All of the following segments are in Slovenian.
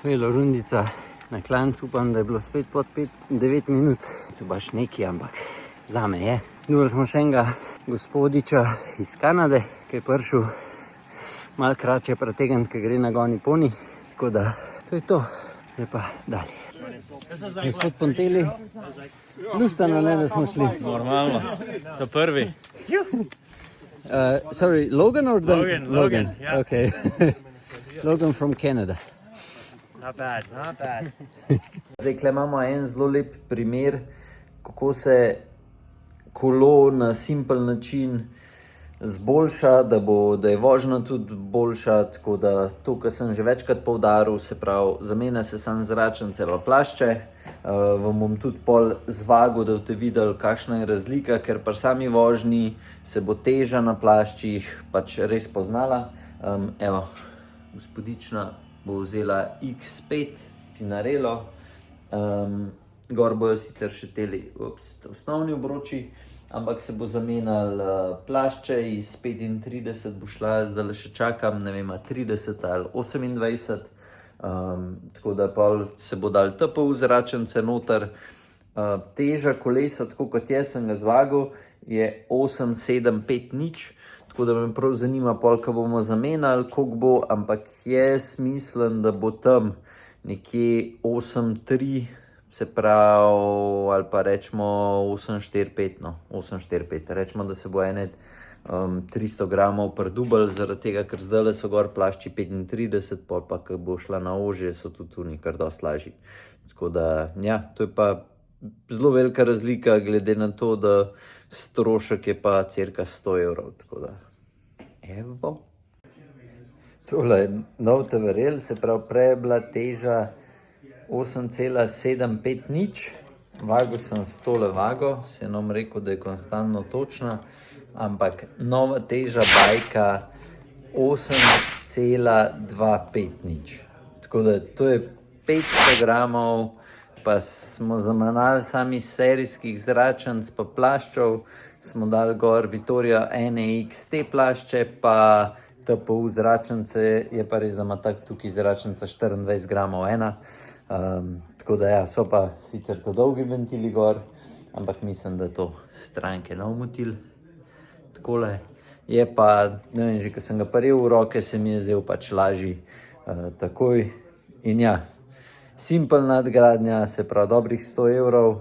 Velo rundica na klancu, upam, da je bilo spet pod 9 minut. To baš neki, ampak zame je. Dobili smo še enega gospodiča iz Kanade, ki je prišel malo kratše pretegniti, ki gre na goni poni. Tako da, to je to. Zdaj pa dalje. Gospod Ponteli, lustano ne, da smo šli. Normalno, to prvi. Sorry, Logan or Logan? Logan, yeah. Okay. Logan from Canada. Not bad, not bad. Zdaj, tukaj imamo en zelo lep primer, kako se kolo na simpel način zboljša, da je vožnja tudi boljša, tako da to, kar sem že večkrat poudaril, se pravi, zamenja se samo zračnice v plašče. Vam bom tudi pol zvagal, da boste videli, kakšna je razlika, ker pri sami vožnji se bo teža na plaščih pač res poznala. Evo, gospodična bo vzela X5 Pinarello. Gor bojo sicer še teli osnovni obroči, ampak se bo zamenjal plašče, iz 35 bo šla, zdaj še čakam, ne vem, 30 ali 28. Tako da pa se bo dal TPU zračence noter. Teža kolesa, tako kot jaz sem ga zvagal, je 8750, tako da me prav zanima, ko bomo zamenjali, koliko bo, ampak jaz mislim, da bo tam nekje 83, se pravi, ali pa rečemo 845, no, 845, rečemo, da se bo ene 300 gramov prdubal, zaradi tega, ker zdaj so gor plašči 35, pol pa, ko bo šla na ožje, so tudi tu nekaj dosti lažji. Tako da, ja, to je pa zelo velika razlika, glede na to, da strošek je pa cirka 100 evrov, tako da, evo. Tole je nov TVRL, se pravi, prej je bila teža 8,750, vago sem s tole vago, se nam rekel, da je konstantno točna, ampak nova teža bajka 8,250. Tako da to je 500 gramov, pa smo zamenjali sami serijskih zračnic pa plaščev, smo dali gor Vittoria NEXT plašče, pa TPU zračnice, je pa res, da ima tak tukaj zračnica 24 gramov ena. Tako da ja, so pa sicer to dolgi ventili gor, ampak mislim, da to stranke nov motil. Takole je pa, ne vem, že ko sem ga paril v roke, se mi je zdel pač lažji takoj. In ja, simpel nadgradnja, se pravi dobrih 100 evrov,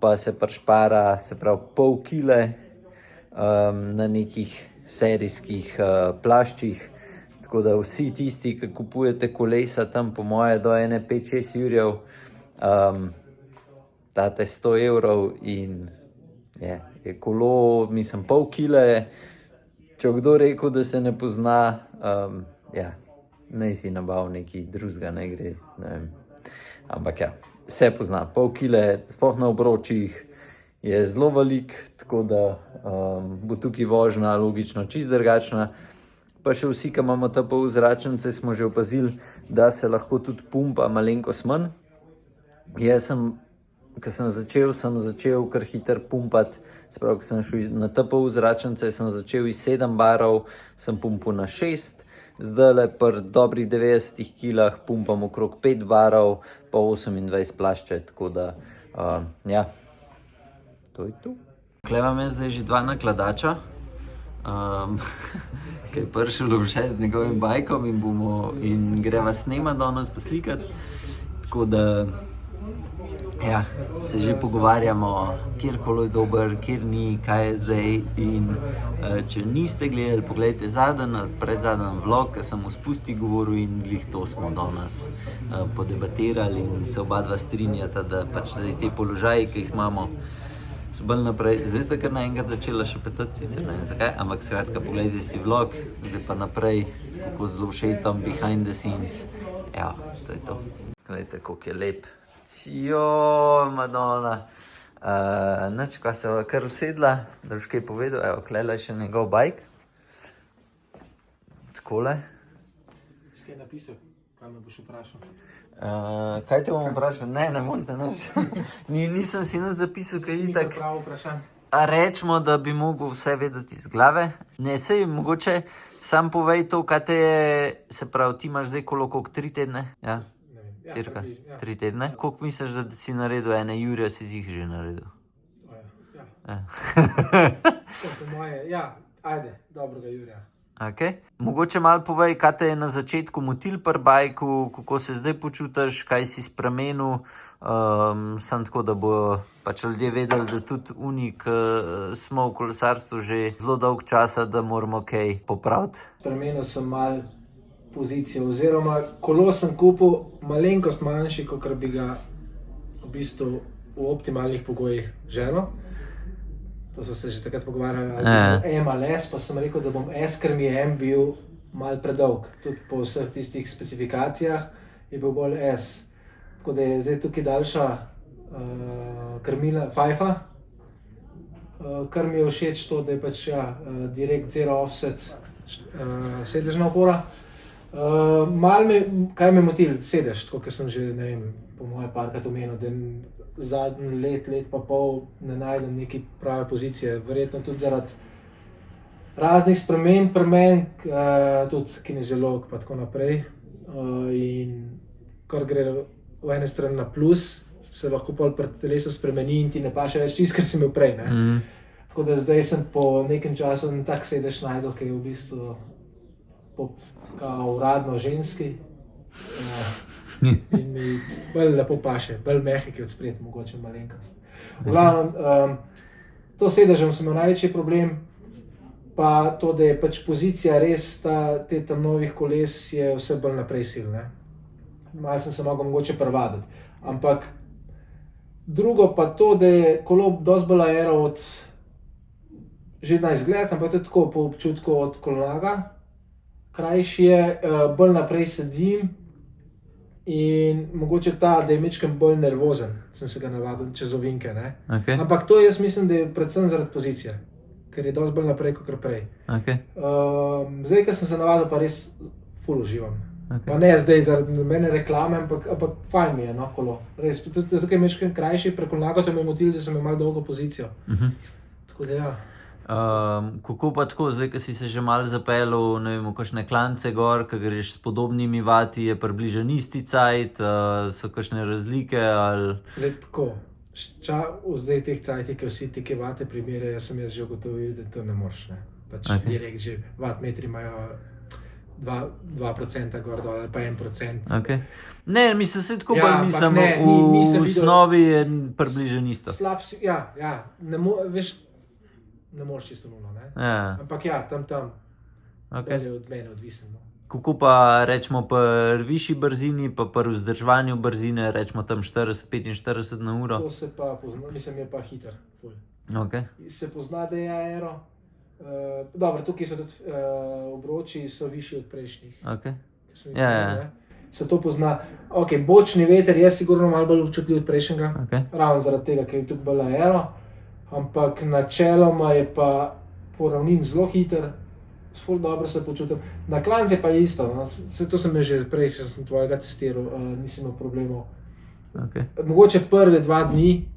pa se prišpara, se pravi pol kile na nekih serijskih plaščih. Tako da vsi tisti, ki kupujete kolesa tam po moje do ene 5-6 jurjev, date 100 evrov in je kolo, mislim, pol kile. Če kdo rekel, da se ne pozna, naj si nabav nekaj drugega, ne gre, ne vem. Ampak ja, se pozna, pol kile, sploh na obročih, je zelo velik, tako da bo tukaj vožnja logično čist drugačna. Pa še vsi, ki imamo TPU zračnice, smo že opazili, da se lahko tudi pumpa malenkost manj. Jaz sem, ko sem začel kar hiter pumpati, se pravi, ko sem šel na TPU zračnice, sem začel iz 7 barov, sem pumpal na 6, zdajle pri dobrih 90 kilah pumpam okrog 5 barov, pa 28 plašče, tako da, ja, to je to. Tukaj imam jaz zdaj že 2 nakladača, ki je prišel še z njegovim bajkom in greva snemati danes pa slikati. Tako da, ja, se že pogovarjamo, kjer kolo je dober, kjer ni, kaj je zdaj. In če niste gledali, pogledajte zadnji ali predzadnji vlog, ki sem v spusti govoril in glih to smo danes podebatirali in se oba dva strinjata, da pač zdaj te položaji, ki jih imamo, so bolj naprej. Zdaj sta kar naenkrat začela še petati, sicer ne vem zakaj, ampak skratka, pogledajte si vlog, zdaj pa naprej, kako zelo všetam behind the scenes. Evo, to je to. Gledajte, koliko je lep. Madonna. Nič, ko se je kar usedla, da boš kaj povedal, evo, klela je še njegov bajk. Takole. Kaj je napisal? Kaj me boš vprašal? Kaj te bom vprašal? Ne morem te nič. Nisem si nič zapisal, kaj je itak. Pravo vprašanje. A rečemo, da bi mogel vse vedeti iz glave. Ne, sej mogoče sam povej to, kaj te je, se pravi, ti imaš zdaj kolo koliko 3 tedne? Ja. Ne vem, Ja, cirka približno, ja. 3 tedne. Koliko misliš, da si naredil ene jurje, si jih že naredil? Ja. Ja. Po moje, ja, ajde, dobrega Jurija. Okay. Mogoče malo povej, kaj te je na začetku motil pri bajku, kako se zdaj počutiš, kaj si spremenil, sem tako, da bo pač ljudje vedeli, da tudi unik smo v kolesarstvu že zelo dolg časa, da moramo kaj popraviti. Spremenil sem malo pozicijo, oziroma kolo sem kupil malenkost manjši, kot bi ga v bistvu v optimalnih pogojih želel. To so se že takrat pogovarjali, ali bo M ali S, pa sem rekel, da bom S, ker mi je M bil malo predolg. Tudi po vseh tistih specifikacijah je bil bolj S. Tako da je zdaj tukaj daljša krmila, fajfa, kar mi je všeč to, da je pač direkt zero offset sedežna opora. Kaj me motil? Sedež, tako kot sem že, ne vem, po moje parkrat omenil, da zadnji let pa pol ne najdem neke prave pozicije. Verjetno tudi zaradi raznih sprememb pri meni, tudi kineziolog pa tako naprej. In kar gre v ene strani na plus, se lahko pol pri telesu spremeni in ti ne paše več tisto, kar si imel prej. Tako da zdaj sem po nekem času tak sedež najdel, ki je v bistvu uradno ženski. In mi bolj lepo paše, bolj mehek je od spred, mogoče malenkost. V glavnem, to sedežem sem imel največji problem, pa to, da je pač pozicija res te tam novih koles je vse bolj naprej sil, ne. Malo sem se mogel mogoče privaditi, ampak drugo pa to, da je kolo dosti bolj aero od že na izgled, ampak tudi tako po občutku od kolonaka. Krajši je, bolj naprej sedim in mogoče da je majčkeno bolj nervozen, sem se ga navadil čez ovinke, ne. Okay. Ampak to jaz mislim, da je predvsem zaradi pozicije, ker je dosti bolj naprej kot prej. Okay. Zdaj, ko sem se navadil, pa res ful uživam. Okay. Pa ne zdaj zaradi mene reklame, ampak fajn mi je, no, kolo. Res, tukaj je majčkeno krajši, preko nagota me je motil, da sem imel malo dolgo pozicijo. Tako da ja. Kako pa tako, zdaj, ko si se že malo zapeljal, ne vem, v kakšne klance gor, ko greš s podobnimi vati, je približno isti cajt, so kakšne razlike ali... Zdaj tako, zdaj teh cajtih, ki vsi te vate primerjajo, sem jaz že ugotovil, da to ne moreš, ne. Pač direkt že wattmetri imajo 2% gor dol ali pa 1%. Okay. Ne, mislim, se tako bolj mislim, v osnovi je približno isto. Slab si, ja, veš, ne moreš čisto nulno, ne? Ja. Ampak ja, tam bolj je od mene odvisen. No. Kako pa rečemo pri višji brzini, pa pri vzdrževanju brzine, rečemo tam 40-45 na uro? To se pa pozna, mislim, je pa hiter, ful. Okay. Se pozna, da je aero. Dobro, tukaj so tudi obroči, so višji od prejšnjih. Okay. Ja. Se to pozna. Ok, bočni veter je sigurno malo bolj občutljiv od prejšnjega, ravno zaradi tega, ker je tukaj bolj aero. Ampak načeloma je pa po ravnin zelo hiter, ful dobro se počutim. Na klanc je pa isto, no. To sem že prej, če sem tvojega testiral, nisem imel problemov. Okay. Mogoče prve 2 dni,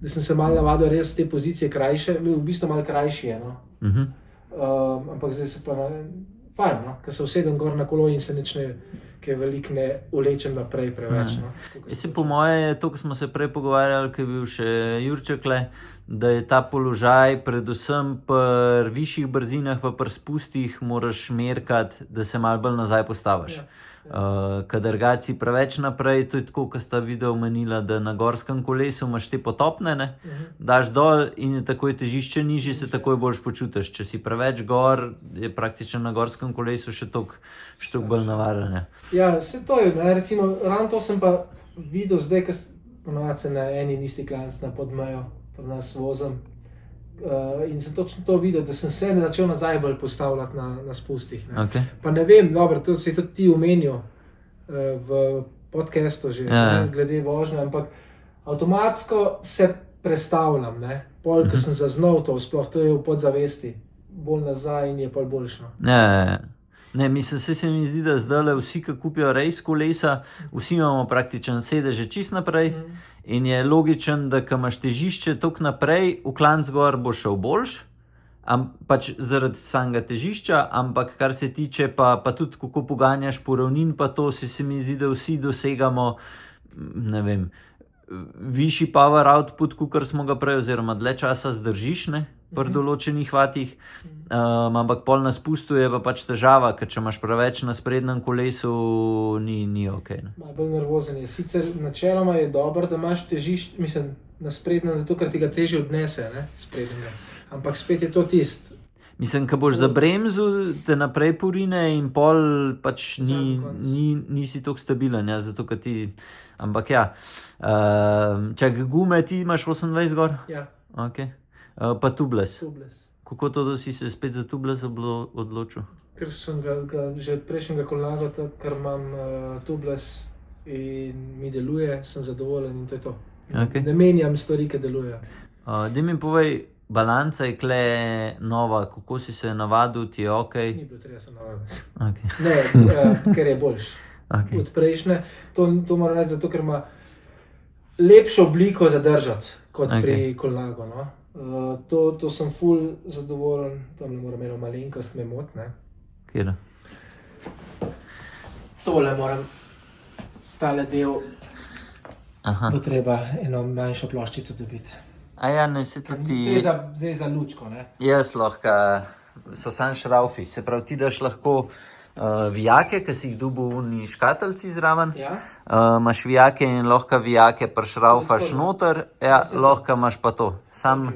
da sem se malo navadil res te pozicije krajše, v bistvu malo krajši je, no. Ampak zdaj se pa fajn, no, ker se usedem gor na kolo in se nič ne, kaj veliko ne ulečem naprej preveč, no. Po moje je to, ko smo se prej pogovarjali, ko je bil še Jurčekle, da je ta položaj, predvsem pri višjih brzinah, pa pri spustih, moraš merkati, da se malo bolj nazaj postaviš. Kadar ga si preveč naprej, to je tako, ko sta video omenila, da na gorskem kolesu imaš te potopne, ne? Daš dol in je takoj težišče nižje, se takoj boljš počutiš. Če si preveč gor, je praktično na gorskem kolesu še toliko bolj navaren. Ja, vse to je, ne? Recimo, ravno to sem pa videl zdaj, ko ponovadi se na eni in isti klanc na Podmejo pri nas vozim. In sem točno to videl, da sem se začel nazaj bolj postavljati na spustih. Ne? Okay. Pa ne vem, dobro, to si tudi ti omenil v podcastu že, glede vožnje, ampak avtomatsko se prestavljam, ne? Pol, ko sem zaznal to, sploh to je v podzavesti, bolj nazaj in je pol boljšno. Ne, mislim, se mi zdi, da zdajle vsi, ki kupijo race kolesa, vsi imamo praktičen sedeže čist naprej in je logičen, da ko imaš težišče toliko naprej, v klanc gor bo šel boljš, pač zaradi samega težišča, ampak kar se tiče pa tudi kako poganjaš po ravnin, pa to se mi zdi, da vsi dosegamo, ne vem, višji power output, kakor smo ga prej, oziroma dlje časa zdržiš, ne, pri določenih vatih, ampak pol na spustu je pa pač težava, ker če imaš preveč na sprednjem kolesu, ni ok. Ne. Malo bolj nervozen je. Sicer načeloma je dobro, da imaš težišče, mislim, na sprednjem, zato ker ti ga težje odnese, ne, sprednjega. Ampak spet je to tist. Mislim, ko boš za bremzu, te naprej porine in pol pač nisi toliko stabilen, ja, zato ker ti, ampak ja. Čak, gume ti imaš 28 gor? Ja. Ok. Pa tubeless. Tubeless. Kako to, da si se spet za tubeless odločil? Ker sem ga že od prejšnjega kolnagota, ker imam tubeless in mi deluje, sem zadovoljen in to je to. Okay. Ne menjam stvari, ki delujejo. Daj mi povej, balanca je kle nova, kako si se navadil, ti je ok? Ni bilo treba se navaditi. Okay. Ne, ker je boljš. Okay. Od prejšnje. To moram reči, zato ker ima lepšo obliko zadržati, kot pri kolnagu, no. To sem ful zadovoljen, tam ne moram eno malenkost me mot, ne. Kjera? Tole moram, tale del, bo treba eno manjšo ploščico dobiti. Ja, ne, se tudi... Zdaj za lučko, ne. Jaz lahko, so sam šraufi, se pravi, ti daš lahko vijake, ki si jih dobil v škateljci zraven. Ja. Imaš vijake in lahko vijake prišraufaš noter, ja, lahko imaš pa to. Sam,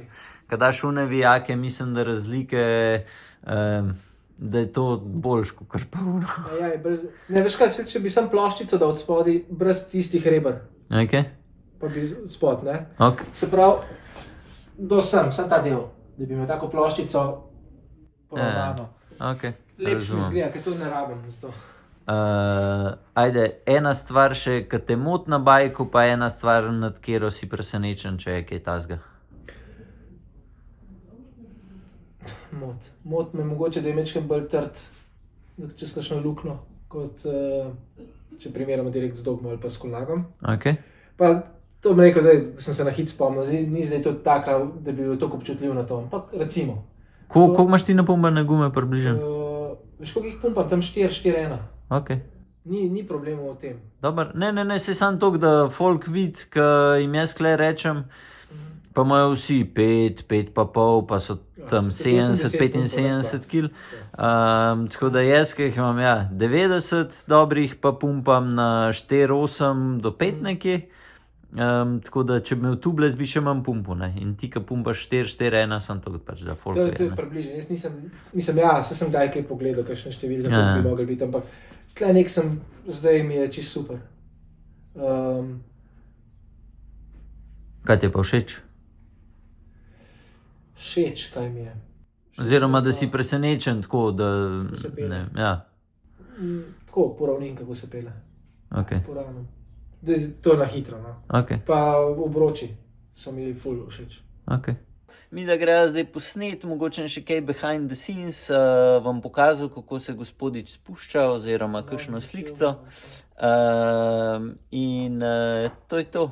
ko daš une vijake, mislim, da razlike, da je to boljš, kot pa uno. Ja, ne, veš kaj, če bi sam ploščico dal od spodi, brez tistih reber. Ok. Pa bi spod, ne. Ok. Se pravi, sam ta del, da bi imel tako ploščico poravnano. Ok. Lepši mi zgleda, ker to ne rabim. Ajde, ena stvar še, ki te mot na bajku, pa ena stvar, nad katero si presenečen, če je kaj tazga. Mot me mogoče, da je mečkem bolj trd, čez kakšno luknjo, kot če primerjamo direkt z dogmo ali pa s kolnagom. Ok. Pa to bi rekel, da sem se na hit spomnil, ni zdaj to taka, da bi bil toliko občutljiv na to, ampak recimo. Koliko imaš ti napumbane gume približno? Veš, koliko jih pumpam, tam 4-4-1. Ok. Ni problemov v tem. Dobar, ne, se sam toliko, da folk vidi, ki jim jaz kle rečem, pa imajo vsi 5 pa pol, pa so tam 70-75 kil. Tako da jaz, ki jih imam 90 dobrih, pa pumpam na 4-8 do 5 nekje. Tako da, če bi imel tubeless, bi še manj pumpu, ne. In ti, ki pumpaš 4-4-1, sem to pač, da folk je. To je približno. Jaz nisem, se sem kdaj kaj pogledal, kakšne številke bi mogli biti, ampak tle nek sem, zdaj mi je čisto super. Kaj ti je pa všeč? Všeč, kaj mi je. Oziroma, da si presenečen tako, da... Kako se pele. Tako, po ravnin, kako se pele. Ok. Po ravnem. To na hitro, no. Ok. Pa obroči so mi ful všeč. Ok. Mi da gre zdaj posnet, mogoče še kaj behind the scenes, vam pokazal, kako se gospodič spušča, oziroma kakšno slikco. In to je to.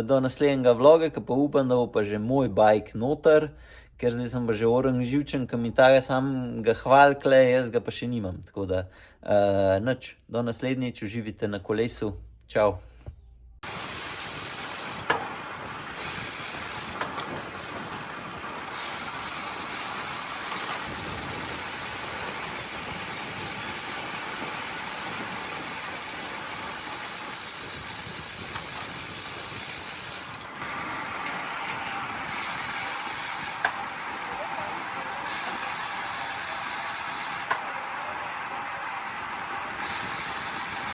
Do naslednjega vloga, ki pa upam, da bo pa že moj bike noter, ker zdaj sem pa že orang živčen, ki mi tega sam ga hvalkle, jaz ga pa še nimam. Tako da, nič, do naslednjič, uživite na kolesu. Čau.